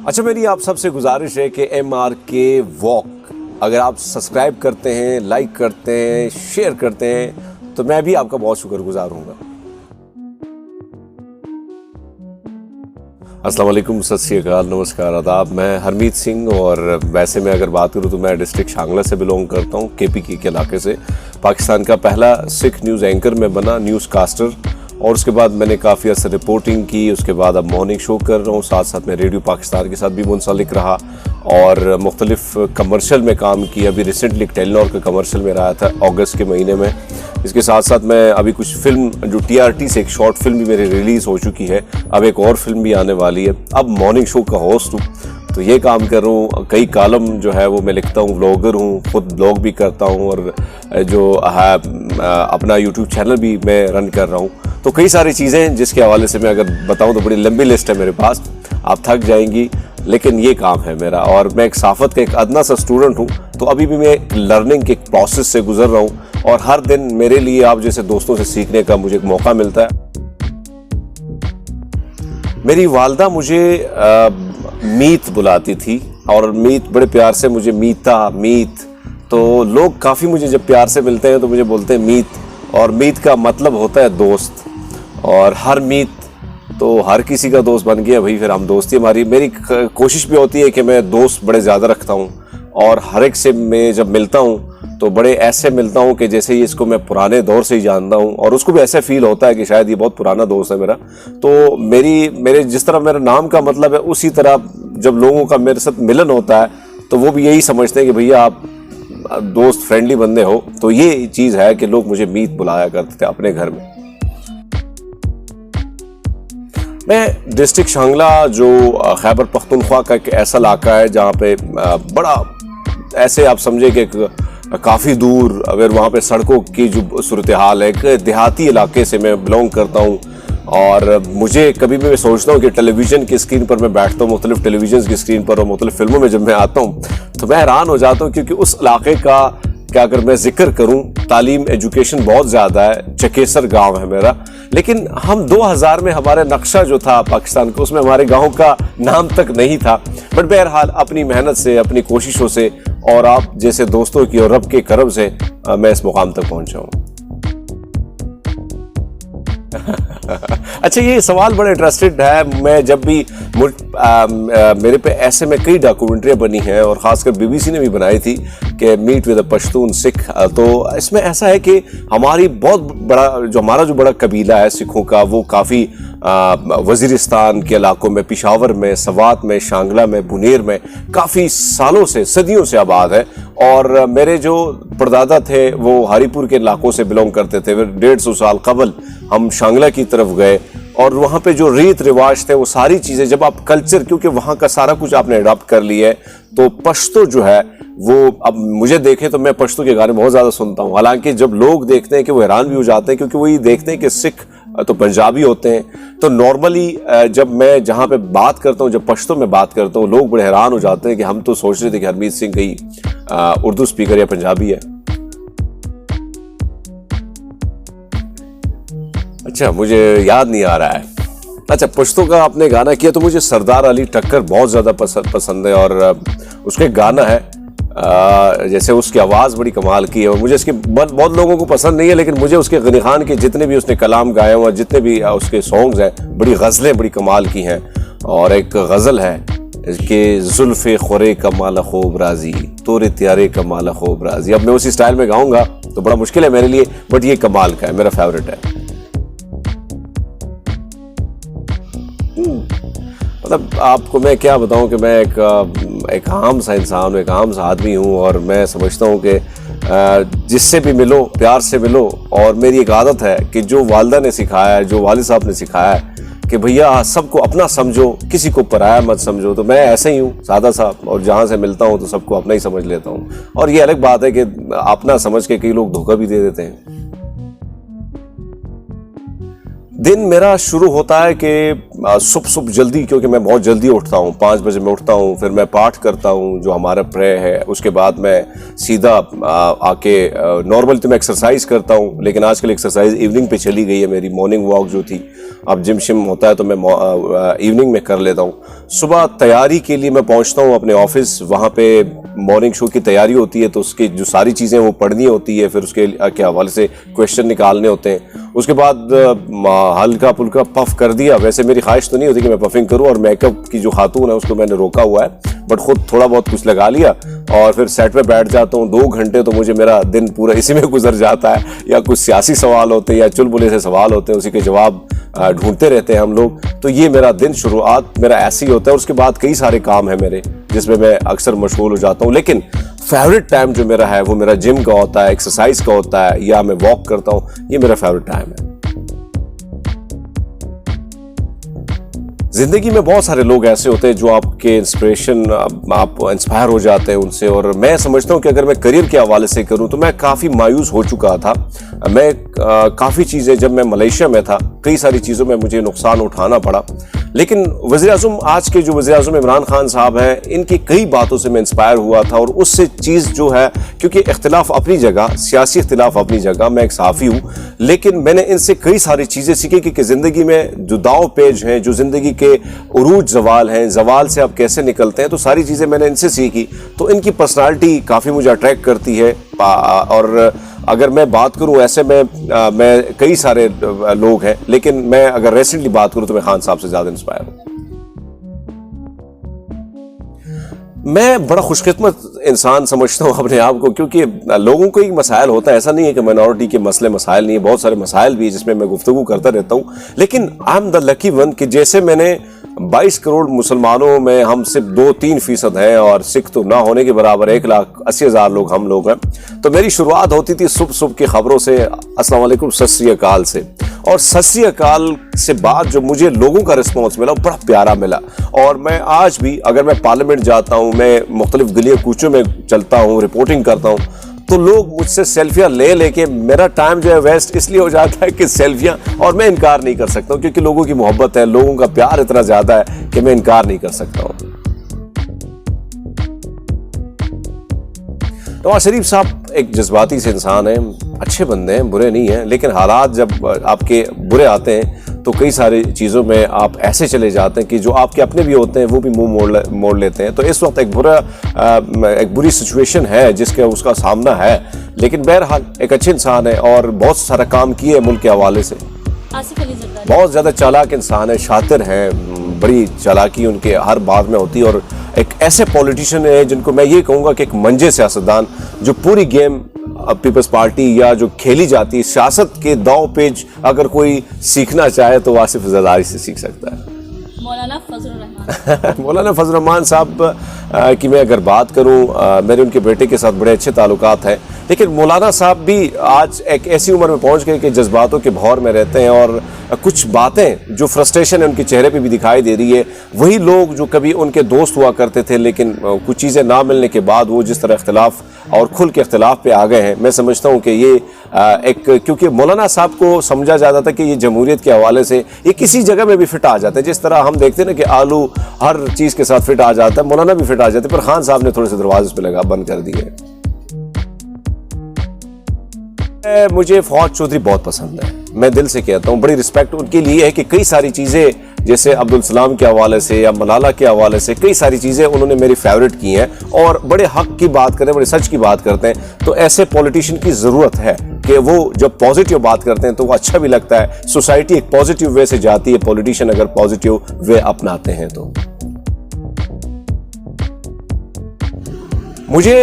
अच्छा, मेरी आप सबसे गुजारिश है कि MRK वॉक अगर आप सब्सक्राइब करते हैं, लाइक करते हैं, शेयर करते हैं तो मैं भी आपका बहुत शुक्रगुजार हूँगा। अस्सलाम वालेकुम, सत श्री अकाल, नमस्कार, आदाब। मैं हरमीत सिंह और वैसे मैं अगर बात करूँ तो मैं डिस्ट्रिक्ट शांगला से बिलोंग करता हूँ, KPK के इलाके से। पाकिस्तान का पहला सिख न्यूज़ एंकर में बना, न्यूज़ कास्टर, और उसके बाद मैंने काफ़ी अर्सा रिपोर्टिंग की। उसके बाद अब मॉर्निंग शो कर रहा हूँ, साथ साथ मैं रेडियो पाकिस्तान के साथ भी मुंसलिक रहा और मुख्तलिफ कमर्शियल में काम किया। अभी रिसेंटली एक टेलीनॉर का कमर्शियल में रहा था अगस्त के महीने में। इसके साथ साथ मैं अभी कुछ फिल्म जो TRT से एक शॉर्ट फिल्म भी मेरी रिलीज़ हो चुकी है, अब एक और फिल्म भी आने वाली है। अब मॉर्निंग शो का होस्ट हूँ, तो ये काम कर रहा हूँ। कई कॉलम जो है वो मैं लिखता हूँ, ब्लॉगर हूँ, खुद ब्लॉग भी करता हूँ और जो है अपना यूट्यूब चैनल भी मैं रन कर रहा हूँ। तो कई सारी चीज़ें हैं जिसके हवाले से मैं अगर बताऊँ तो बड़ी लंबी लिस्ट है मेरे पास, आप थक जाएंगी, लेकिन ये काम है मेरा। और मैं एक साफत का एक अदना सा स्टूडेंट हूँ, तो अभी भी मैं एक लर्निंग के एक प्रोसेस से गुजर रहा हूँ और हर दिन मेरे लिए आप जैसे दोस्तों से सीखने का मुझे एक मौका मिलता है। मेरी वालदा मुझे मीत बुलाती थी और मीत बड़े प्यार से मुझे मीता, मीत, तो लोग काफ़ी मुझे जब प्यार से मिलते हैं तो मुझे बोलते हैं मीत, और मीत का मतलब होता है दोस्त। और हर मीत तो हर किसी का दोस्त बन गया भाई, फिर हम दोस्ती हमारी। मेरी कोशिश भी होती है कि मैं दोस्त बड़े ज़्यादा रखता हूँ और हर एक से मैं जब मिलता हूँ तो बड़े ऐसे मिलता हूँ कि जैसे ही इसको मैं पुराने दौर से ही जानता हूँ और उसको भी ऐसा फील होता है कि शायद ये बहुत पुराना दोस्त है मेरा। तो मेरे जिस तरह मेरा नाम का मतलब है, उसी तरह जब लोगों का मेरे साथ मिलन होता है तो वो भी यही समझते हैं कि भैया आप दोस्त, फ्रेंडली बंदे हो। तो ये चीज़ है कि लोग मुझे मीत बुलाया करते थे अपने घर में। मैं डिस्ट्रिक्ट शांगला जो खैबर पख्तूनख्वा का एक ऐसा इलाका है जहाँ पे बड़ा ऐसे आप समझे कि काफ़ी दूर, अगर वहाँ पे सड़कों की जो सूरत हाल है, एक देहाती इलाके से मैं बिलोंग करता हूँ। और मुझे कभी भी मैं सोचता हूँ कि टेलीविज़न की स्क्रीन पर मैं बैठता हूँ, मुख्तलिफ टेलीविज़न की स्क्रीन पर और मुख्तलिफ फिल्मों में जब मैं आता हूँ तो मैं हैरान हो जाता हूँ, क्योंकि उस इलाके का क्या अगर मैं जिक्र करूं, तालीम, एजुकेशन बहुत ज़्यादा है। चकेसर गांव है मेरा, लेकिन हम 2000 में हमारे नक्शा जो था पाकिस्तान का, उसमें हमारे गांव का नाम तक नहीं था। बट बहरहाल अपनी मेहनत से, अपनी कोशिशों से और आप जैसे दोस्तों की और रब के करम से मैं इस मुकाम तक पहुंचा हूं। अच्छा, ये सवाल बड़ा इंटरेस्टेड है। मैं जब भी मेरे पे ऐसे में कई डॉक्यूमेंट्रियाँ बनी हैं और ख़ासकर BBC ने भी बनाई थी कि meet with a Pashtun Sikh. तो इसमें ऐसा है कि हमारी बहुत बड़ा हमारा जो बड़ा कबीला है सिखों का, वो काफ़ी वज़ीरिस्तान के इलाकों में, पिशावर में, सवात में, शांगला में, बुनेर में काफ़ी सालों से, सदियों से आबाद है। और मेरे जो परदादा थे वो हरीपुर के इलाकों से बिलोंग करते थे। फिर 150 साल कबल हम शांगला की तरफ गए और वहाँ पे जो रीत रिवाज थे, वो सारी चीज़ें जब आप कल्चर, क्योंकि वहाँ का सारा कुछ आपने अडॉप्ट कर लिया है, तो पश्तो जो है वो, अब मुझे देखें तो मैं पश्तो के गाने बहुत ज़्यादा सुनता हूँ। हालांकि जब लोग देखते हैं कि वो हैरान भी हो जाते हैं, क्योंकि वो ये देखते हैं कि सिख तो पंजाबी होते हैं। तो नॉर्मली जब मैं जहाँ पे बात करता हूँ, जब पश्तो में बात करता हूँ, लोग बड़े हैरान हो जाते हैं कि हम तो सोच रहे थे कि हरमीत सिंह कहीं उर्दू स्पीकर या पंजाबी है। अच्छा, मुझे याद नहीं आ रहा है। अच्छा, पश्तो का आपने गाना किया तो मुझे सरदार अली टक्कर बहुत ज़्यादा पसंद है और उसका एक गाना है, जैसे उसकी आवाज़ बड़ी कमाल की है और मुझे इसके बहुत लोगों को पसंद नहीं है, लेकिन मुझे उसके गनी खान के जितने भी उसने कलाम गाए हुए, जितने भी उसके सॉन्ग्स हैं, बड़ी गज़लें बड़ी कमाल की हैं। और एक गज़ल है कि जुल्फ़े खुरे कमाल खूब राजी, तोरे त्यारे कमाल खूब राजी। अब मैं उसी स्टाइल में गाऊंगा तो बड़ा मुश्किल है मेरे लिए, बट ये कमाल का है, मेरा फेवरेट है। मतलब आपको मैं क्या बताऊं कि मैं एक आम सा इंसान हूँ, एक आम सा आदमी हूँ और मैं समझता हूँ कि जिससे भी मिलो प्यार से मिलो। और मेरी एक आदत है कि जो वालिदा ने सिखाया है, जो वालिद साहब ने सिखाया है कि भैया सबको अपना समझो, किसी को पराया मत समझो, तो मैं ऐसे ही हूँ, सादा सा, और जहाँ से मिलता हूँ तो सबको अपना ही समझ लेता हूँ। और ये अलग बात है कि अपना समझ के कई लोग धोखा भी दे देते हैं। दिन मेरा शुरू होता है कि सुबह जल्दी, क्योंकि मैं बहुत जल्दी उठता हूँ, 5 बजे मैं उठता हूँ, फिर मैं पाठ करता हूँ जो हमारा प्रेयर है। उसके बाद मैं सीधा आके नॉर्मल तो मैं एक्सरसाइज करता हूँ, लेकिन आजकल एक्सरसाइज इवनिंग पे चली गई है मेरी, मॉर्निंग वॉक जो थी। अब जिम शिम होता है तो मैं इवनिंग में कर लेता हूँ। सुबह तैयारी के लिए मैं पहुंचता हूँ अपने ऑफिस, वहाँ पे मॉर्निंग शो की तैयारी होती है तो उसकी जो सारी चीज़ें वो पढ़नी होती है, फिर उसके के हवाले से क्वेश्चन निकालने होते हैं। उसके बाद हल्का फुल्का पफ कर दिया। वैसे मेरी ख्वाहिश तो नहीं होती कि मैं पफिंग करूं, और मेकअप की जो खातून है उसको मैंने रोका हुआ है, बट खुद थोड़ा बहुत कुछ लगा लिया और फिर सेट पे बैठ जाता हूं। 2 घंटे तो मुझे मेरा दिन पूरा इसी में गुजर जाता है, या कुछ सियासी सवाल होते हैं या चुलबुले से सवाल होते हैं, उसी के जवाब ढूंढते रहते हैं हम लोग। तो ये मेरा दिन शुरुआत मेरा ऐसे ही होता है। उसके बाद कई सारे काम है मेरे जिसमें मैं अक्सर मशगूल हो जाता हूँ, लेकिन फेवरेट टाइम जो मेरा है वो मेरा जिम का होता है, एक्सरसाइज का होता है, या मैं वॉक करता हूँ। ये मेरा फेवरेट टाइम है। जिंदगी में बहुत सारे लोग ऐसे होते हैं जो आपके इंस्पिरेशन, आप इंस्पायर हो जाते हैं उनसे, और मैं समझता हूं कि अगर मैं करियर के हवाले से करूं तो मैं काफ़ी मायूस हो चुका था। मैं काफ़ी चीज़ें, जब मैं मलेशिया में था कई सारी चीज़ों में मुझे नुकसान उठाना पड़ा, लेकिन वज़ीर-ए-आज़म, आज के जो वज़ीर-ए-आज़म इमरान खान साहब हैं, इनकी कई बातों से मैं इंस्पायर हुआ था। और उससे चीज़ जो है, क्योंकि इख्तिलाफ अपनी जगह, सियासी इख्तिलाफ अपनी जगह, मैं एक सहाफ़ी हूँ, लेकिन मैंने इनसे कई सारी चीज़ें सीखी कि ज़िंदगी में जो दाव पेज हैं, जो ज़िंदगी के उरूज जवाल हैं, जवाल से आप कैसे निकलते हैं, तो सारी चीज़ें मैंने इनसे सीखी। तो इनकी पर्सनालिटी काफ़ी मुझे अट्रैक्ट करती है। और अगर मैं बात करूं, ऐसे मैं कई सारे लोग हैं, लेकिन मैं अगर रिसेंटली बात करूं तो मैं खान साहब से ज़्यादा इंस्पायर हूं। मैं बड़ा खुशकिस्मत इंसान समझता हूँ अपने आप को, क्योंकि लोगों को एक मसाइल होता है। ऐसा नहीं है कि माइनॉरिटी के मसले मसाइल नहीं है, बहुत सारे मसाइल भी है जिसमें मैं गुफ्तगू करता रहता हूँ, लेकिन I am the lucky one कि जैसे मैंने 22 करोड़ मुसलमानों में हम सिर्फ 2-3% हैं, और सिख तो ना होने के बराबर 1,80,000 लोग हम लोग हैं। तो मेरी शुरुआत होती थी सुबह सुबह की खबरों से, अस्सलाम वालेकुम, सत श्री अकाल से, और सत श्री अकाल से बाद जो मुझे लोगों का रिस्पॉन्स मिला वो बड़ा प्यारा मिला। और मैं आज भी अगर मैं पार्लियामेंट जाता हूँ, मैं मुख्तलिफ गलियों कूचों में चलता हूँ, रिपोर्टिंग करता हूँ, तो लोग मुझसे सेल्फियां ले लेके मेरा टाइम जो है वेस्ट इसलिए हो जाता है कि सेल्फियां, और मैं इनकार नहीं कर सकता हूँ क्योंकि लोगों की मोहब्बत है, लोगों का प्यार इतना ज्यादा है कि मैं इनकार नहीं कर सकता हूँ। नवाज शरीफ साहब एक जज्बाती से इंसान हैं, अच्छे बंदे हैं, बुरे नहीं हैं, लेकिन हालात जब आपके बुरे आते हैं तो कई सारी चीज़ों में आप ऐसे चले जाते हैं कि जो आपके अपने भी होते हैं वो भी मुंह मोड़ लेते हैं। तो इस वक्त एक बुरी सिचुएशन है जिसका उसका सामना है, लेकिन बहरहाल एक अच्छे इंसान है और बहुत सारा काम किए है मुल्क के हवाले से। आसिफ अली जरदारी बहुत ज़्यादा चालाक इंसान है, शातिर हैं, बड़ी चालाकी उनके हर बात में होती है, और एक ऐसे पॉलिटिशियन है जिनको मैं ये कहूँगा कि एक मंजे सियासतदान, जो पूरी गेम पीपल्स पार्टी या जो खेली जाती है सियासत के दाव पेज, अगर कोई सीखना चाहे तो आसिफ जरदारी से सीख सकता है। मौलाना फजलुर रहमान मौलाना फजलुर रहमान साहब की मैं अगर बात करूं, मेरे उनके बेटे के साथ बड़े अच्छे ताल्लुकात हैं, लेकिन मौलाना साहब भी आज एक ऐसी उम्र में पहुंच गए कि जज्बातों के भौर में रहते हैं, और कुछ बातें जो फ्रस्ट्रेशन है उनके चेहरे पे भी दिखाई दे रही है। वही लोग जो कभी उनके दोस्त हुआ करते थे, लेकिन कुछ चीज़ें ना मिलने के बाद वो जिस तरह इख्तिलाफ और खुल के इख्तिलाफ पे आ गए हैं, मैं समझता हूँ कि ये क्योंकि मौलाना साहब को समझा जाता था कि ये जमहूरियत के हवाले से ये किसी जगह में भी फिट आ जाते हैं। जिस तरह हम देखते हैं ना कि आलू हर चीज़ के साथ फिट आ जाता है, मौलाना भी फिट आ जाते हैं, पर खान साहब ने थोड़े से दरवाजे पे लगा बंद कर दिए। मुझे फौज चौधरी बहुत पसंद है, मैं दिल से कहता हूँ, बड़ी रिस्पेक्ट उनके लिए है कि कई सारी चीज़ें जैसे अब्दुल सलाम के हवाले से या मलाला के हवाले से कई सारी चीज़ें उन्होंने मेरी फेवरेट की हैं, और बड़े हक की बात करते हैं, बड़े सच की बात करते हैं। तो ऐसे पॉलिटिशियन की ज़रूरत है कि वो जब पॉजिटिव बात करते हैं तो वो अच्छा भी लगता है, सोसाइटी एक पॉजिटिव वे से जाती है, पॉलिटिशियन अगर पॉजिटिव वे अपनाते हैं तो। मुझे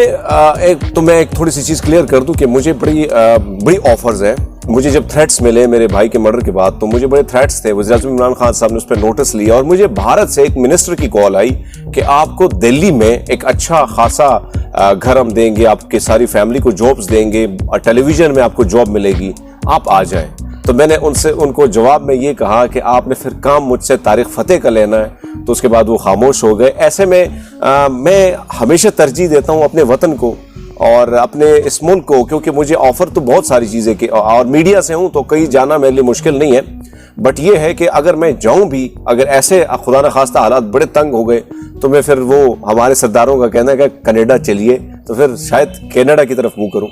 मैं एक थोड़ी सी चीज़ क्लियर कर दूं कि मुझे बड़ी ऑफर्स हैं। मुझे जब थ्रेट्स मिले मेरे भाई के मर्डर के बाद, तो मुझे बड़े थ्रेट्स थे। वज़ीर-ए-आज़म इमरान खान साहब ने उस पर नोटिस लिया, और मुझे भारत से एक मिनिस्टर की कॉल आई कि आपको दिल्ली में एक अच्छा खासा घर हम देंगे, आपके सारी फैमिली को जॉब्स देंगे, टेलीविजन में आपको जॉब मिलेगी, आप आ जाएं। तो मैंने उनको जवाब में ये कहा कि आपने फिर काम मुझसे तारीख फतेह का लेना है। तो उसके बाद वो खामोश हो गए। ऐसे में मैं हमेशा तरजीह देता हूँ अपने वतन को और अपने इस मुल्क को, क्योंकि मुझे ऑफर तो बहुत सारी चीज़ें की, और मीडिया से हूँ तो कहीं जाना मेरे लिए मुश्किल नहीं है, बट ये है कि अगर मैं जाऊँ भी, अगर ऐसे खुदा न खास्ता हालात बड़े तंग हो गए, तो मैं फिर वो हमारे सरदारों का कहना है कि कनाडा चलिए, तो फिर शायद कनाडा की तरफ मुँह करूँ।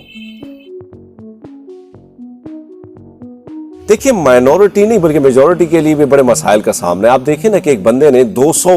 देखिए माइनॉरिटी नहीं बल्कि मेजॉरिटी के लिए भी बड़े मसाइल का सामना है। आप देखिए ना कि एक बंदे ने 200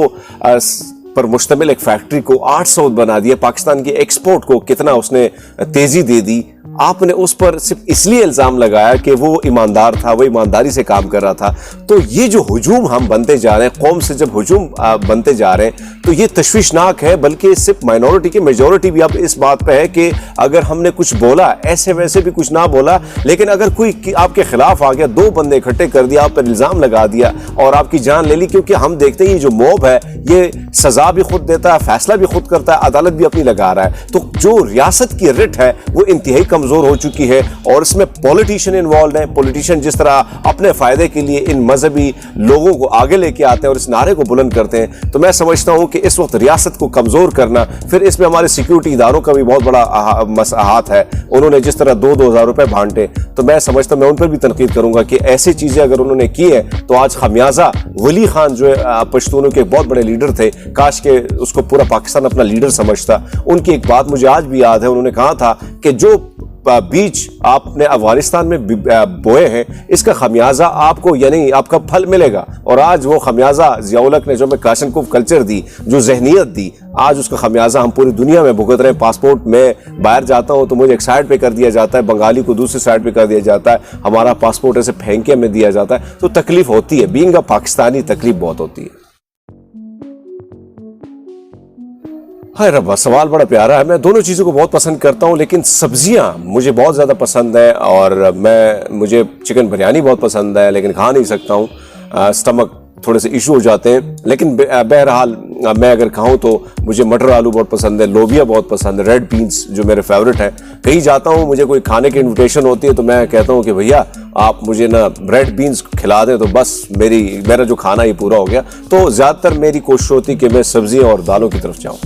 पर मुश्तमिल एक फैक्ट्री को 800 बना दिया, पाकिस्तान की एक्सपोर्ट को कितना उसने तेजी दे दी। आपने उस पर सिर्फ इसलिए इल्जाम लगाया कि वो ईमानदार था, वो ईमानदारी से काम कर रहा था। तो ये जो हुजूम हम बनते जा रहे हैं, कौम से जब हुजूम बनते जा रहे हैं, तो ये तशवीशनाक है। बल्कि सिर्फ माइनॉरिटी की मेजॉरिटी भी अब इस बात पे है कि अगर हमने कुछ बोला, ऐसे वैसे भी कुछ ना बोला, लेकिन अगर कोई आपके खिलाफ आ गया, 2 बंदे इकट्ठे कर दिया, आप पर इल्जाम लगा दिया और आपकी जान ले ली। क्योंकि हम देखते हैं ये जो मॉब है ये सजा भी खुद देता है, फैसला भी खुद करता है, अदालत भी अपनी लगा रहा है। तो जो रियासत की रिट है वो इंतहाई कमजोर हो चुकी है और इसमें पॉलिटिशियन इन्वॉल्व है। पॉलिटिशियन जिस तरह अपने फायदे के लिए इन मजहबी लोगों को आगे लेके आते हैं और इस नारे को बुलंद करते हैं, तो मैं समझता हूं कि इस वक्त रियासत को कमजोर करना, फिर इसमें हमारे सिक्योरिटी इदारों का भी बहुत बड़ा हाथ है। उन्होंने जिस तरह 2-2 हज़ार रुपए बांटे, तो मैं समझता हूं मैं उन पर भी तनकीद करूंगा कि ऐसी चीजें अगर उन्होंने की है तो आज खमियाजा वली खान जो है पश्तूनों के बहुत बड़े लीडर थे, काश के उसको पूरा पाकिस्तान अपना लीडर समझता। उनकी एक बात मुझे आज भी याद है, उन्होंने कहा था कि जो बीज आपने अफगानिस्तान में बोए हैं इसका खमियाजा आपको यानी आपका फल मिलेगा। और आज वो खमियाजा ज़िया-उल-हक ने जो हमें काशनकोफ कल्चर दी, जो जहनीत दी, आज उसका खमियाजा हम पूरी दुनिया में भुगत रहे हैं। पासपोर्ट में बाहर जाता हूं तो मुझे एक साइड पे कर दिया जाता है, बंगाली को दूसरी साइड पे कर दिया जाता है, हमारा पासपोर्ट ऐसे फेंके में दिया जाता है। तो तकलीफ होती है, बीइंग अ पाकिस्तानी तकलीफ बहुत होती है। हाय रब्बा, सवाल बड़ा प्यारा है। मैं दोनों चीज़ों को बहुत पसंद करता हूँ, लेकिन सब्जियां मुझे बहुत ज़्यादा पसंद है और मुझे चिकन बिरयानी बहुत पसंद है, लेकिन खा नहीं सकता हूँ, स्टमक थोड़े से इशू हो जाते हैं। लेकिन बहरहाल मैं अगर खाऊं तो मुझे मटर आलू बहुत पसंद है, लोबिया बहुत पसंद है, रेड बीन्स जो मेरे फेवरेट है। कहीं जाता हूं मुझे कोई खाने की इनविटेशन होती है तो मैं कहता हूं कि भैया आप मुझे ना रेड बीन्स खिला दें तो बस मेरा जो खाना ही पूरा हो गया। तो ज़्यादातर मेरी कोशिश होती है कि मैं सब्जियां और दालों की तरफ जाऊँ।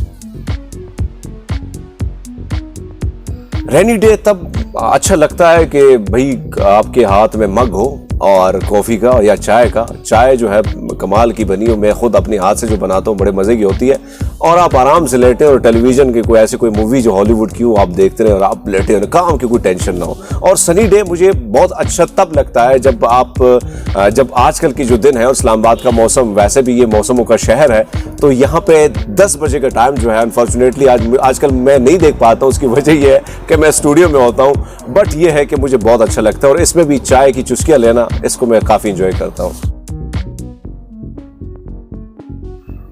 रेनी डे तब अच्छा लगता है कि भाई आपके हाथ में मग हो और कॉफ़ी का या चाय का। चाय जो है कमाल की बनी हो, मैं खुद अपने हाथ से जो बनाता हूँ बड़े मज़े की होती है। और आप आराम से लेटे और टेलीविज़न की कोई ऐसी कोई मूवी जो हॉलीवुड की हो आप देखते रहे और आप लेटे और काम की कोई टेंशन ना हो। और सनी डे मुझे बहुत अच्छा तब लगता है जब आजकल की जो दिन है और इस्लामाबाद का मौसम वैसे भी ये मौसमों का शहर है, तो यहाँ पे 10 बजे का टाइम जो है अनफॉर्चुनेटली आजकल मैं नहीं देख पाता हूँ। उसकी वजह यह है कि मैं स्टूडियो में होता हूँ, बट ये है कि मुझे बहुत अच्छा लगता है और इसमें भी चाय की चुस्कियाँ लेना, इसको मैं काफी एंजॉय करता हूं।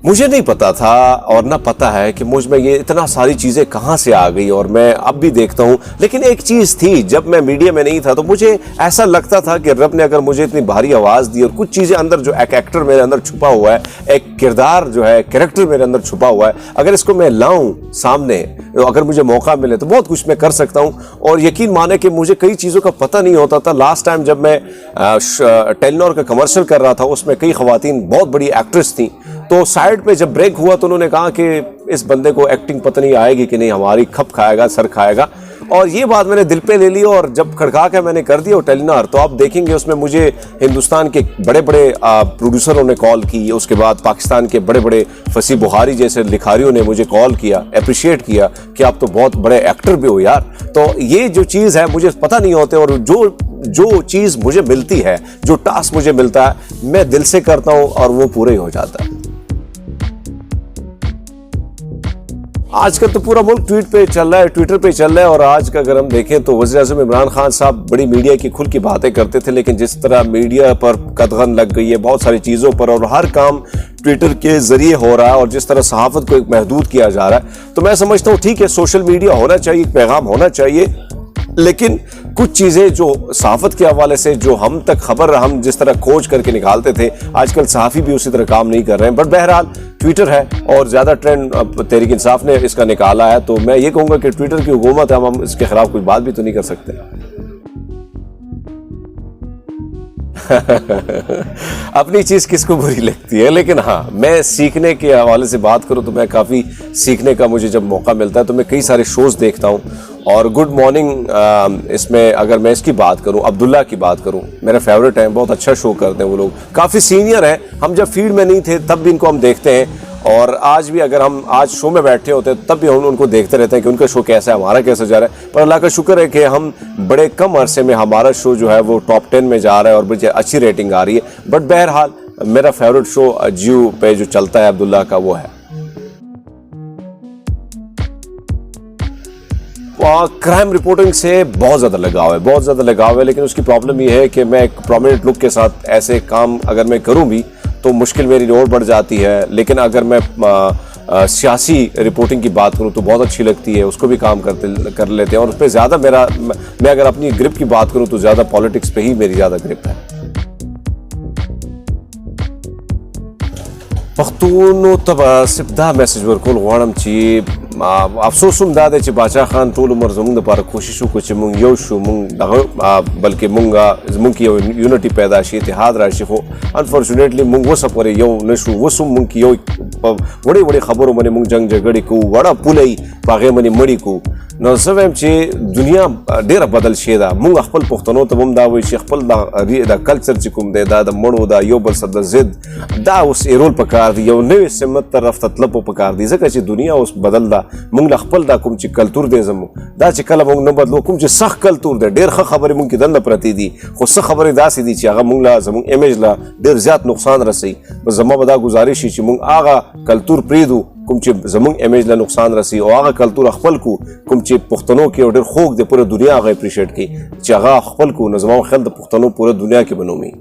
मुझे नहीं पता था और ना पता है कि मुझ में ये इतना सारी चीजें कहां से आ गई और मैं अब भी देखता हूं। लेकिन एक चीज थी, जब मैं मीडिया में नहीं था तो मुझे ऐसा लगता था कि रब ने अगर मुझे इतनी भारी आवाज दी और कुछ चीजें अंदर जो एक एक्टर मेरे अंदर छुपा हुआ है, एक किरदार जो है कैरेक्टर मेरे अंदर छुपा हुआ है, अगर इसको मैं लाऊं सामने, अगर मुझे मौका मिले तो बहुत कुछ मैं कर सकता हूं। और यकीन माने कि मुझे कई चीजों का पता नहीं होता था। लास्ट टाइम जब मैं टेलीनॉर का कमर्शियल कर रहा था उसमें कई खवातीन बहुत बड़ी एक्ट्रेस थी, तो साइड पे जब ब्रेक हुआ तो उन्होंने कहा कि इस बंदे को एक्टिंग पता नहीं आएगी कि नहीं, हमारी खप खाएगा, सर खाएगा। और ये बात मैंने दिल पे ले ली और जब खड़का के मैंने कर दिया टेलीनॉर, तो आप देखेंगे उसमें मुझे हिंदुस्तान के बड़े बड़े प्रोड्यूसरों ने कॉल की, उसके बाद पाकिस्तान के बड़े बड़े फसी बुखारी जैसे लिखारियों ने मुझे कॉल किया, अप्रिशिएट किया कि आप तो बहुत बड़े एक्टर भी हो यार। तो ये जो चीज़ है मुझे पता नहीं होते और जो चीज़ मुझे मिलती है, जो टास्क मुझे मिलता है, मैं दिल से करता हूँ और वो पूरा ही हो जाता है। आजकल तो पूरा मुल्क ट्वीट पे चल रहा है, ट्विटर पे चल रहा है। और आज का अगर हम देखें तो वज़ीर-ए-आज़म इमरान खान साहब बड़ी मीडिया की खुल की बातें करते थे, लेकिन जिस तरह मीडिया पर कदगन लग गई है बहुत सारी चीज़ों पर और हर काम ट्विटर के जरिए हो रहा है और जिस तरह सहाफ़त को एक महदूद किया जा रहा है, तो मैं समझता हूँ ठीक है सोशल मीडिया होना चाहिए, पैगाम होना चाहिए, लेकिन कुछ चीज़ें जो सहाफ़त के हवाले से जो हम तक खबर हम जिस तरह खोज करके निकालते थे, आजकल सहाफ़ी भी उसी तरह काम नहीं कर रहे हैं। बट बहरहाल ट्विटर है और ज़्यादा ट्रेंड तहरीक इंसाफ ने इसका निकाला है, तो मैं ये कहूँगा कि ट्विटर की हुकूमत है, हम इसके खिलाफ कोई बात भी तो नहीं कर सकते। अपनी चीज़ किसको बुरी लगती है, लेकिन हाँ मैं सीखने के हवाले से बात करूँ तो मैं काफ़ी सीखने का मुझे जब मौका मिलता है तो मैं कई सारे शोज़ देखता हूँ। और गुड मॉर्निंग इसमें अगर मैं इसकी बात करूं, अब्दुल्ला की बात करूं, मेरे फेवरेट हैं, बहुत अच्छा शो करते हैं वो लोग, काफ़ी सीनियर हैं। हम जब फील्ड में नहीं थे तब भी इनको हम देखते हैं और आज भी अगर हम आज शो में बैठे होते हैं तब भी हम उनको देखते रहते हैं कि उनका शो कैसा है, हमारा कैसा जा रहा है। पर अल्लाह का शुक्र है कि हम बड़े कम अरसे में हमारा शो जो है वो टॉप 10 में जा रहा है और बड़ी अच्छी रेटिंग आ रही है। बट बहरहाल मेरा फेवरेट शो जियो पे जो चलता है अब्दुल्ला का वो है। क्राइम रिपोर्टिंग से बहुत ज़्यादा लगाव है, लेकिन उसकी प्रॉब्लम ये है कि मैं एक प्रोमिनेंट लुक के साथ ऐसे काम अगर मैं करूं भी तो मुश्किल मेरी और बढ़ जाती है। लेकिन अगर मैं सियासी रिपोर्टिंग की बात करूं तो बहुत अच्छी लगती है, उसको भी काम कर लेते हैं। और उस पर ज़्यादा मैं अगर अपनी ग्रिप की बात करूं तो ज़्यादा पॉलिटिक्स पे ही मेरी ज़्यादा ग्रिप है। पख्तून तब सिब्दा मैसेज वर्कोल गवाणम ची अफसोसुम दादे ची बादशाह खान टोल उमर जमुंग दपार कोशिश को ची मुंग यो शु मुंग बल्कि मुंग की यूनिटी पैदा शी इत्तेहाद राशि हो। अनफॉर्चुनेटली मुंग वो सपरे यो नशु वो सुम मुंग की यो बड़े बड़े खबरों मने मुंग जंग झगड़ी को वड़ा पुलई पागे मनी मड़ी को न सवेम ची दुनिया डेर बदल शेदा मुंग खपल पुख्तनो तबम दा वी खपल दा कल्चर ची कुम दे दा मणो दा यो बल सद जिद दा उस एरोल पकार दी यो नवे सिमत तरफ ततलप पकार दी जका ची दुनिया उस बदल दा मुंग खपल दा कुम ची कल्चर दे जमु दा ची कल मुंग न बदलो कुम ची सख कल्चर दे डेर खबर मुंग की दन प्रति दी खो सख खबर दा सी दी ची आगा मुंग ला जमु इमेज ला डेर ज्यादा नुकसान रसी जमा बदा गुजारिश ची मुंग आगा कल्चर प्रीदू कुम ची जमुंग इमेज ला नुकसान रसी और आगा कल्चर खपल को कुम ची पुख्तनों के ऑर्डर खोक दे पूरे दुनिया आगा अप्रिशिएट की ची आगा खपल को नजमा ख्याल द पुख्तनों पूरे दुनिया के बनोमी।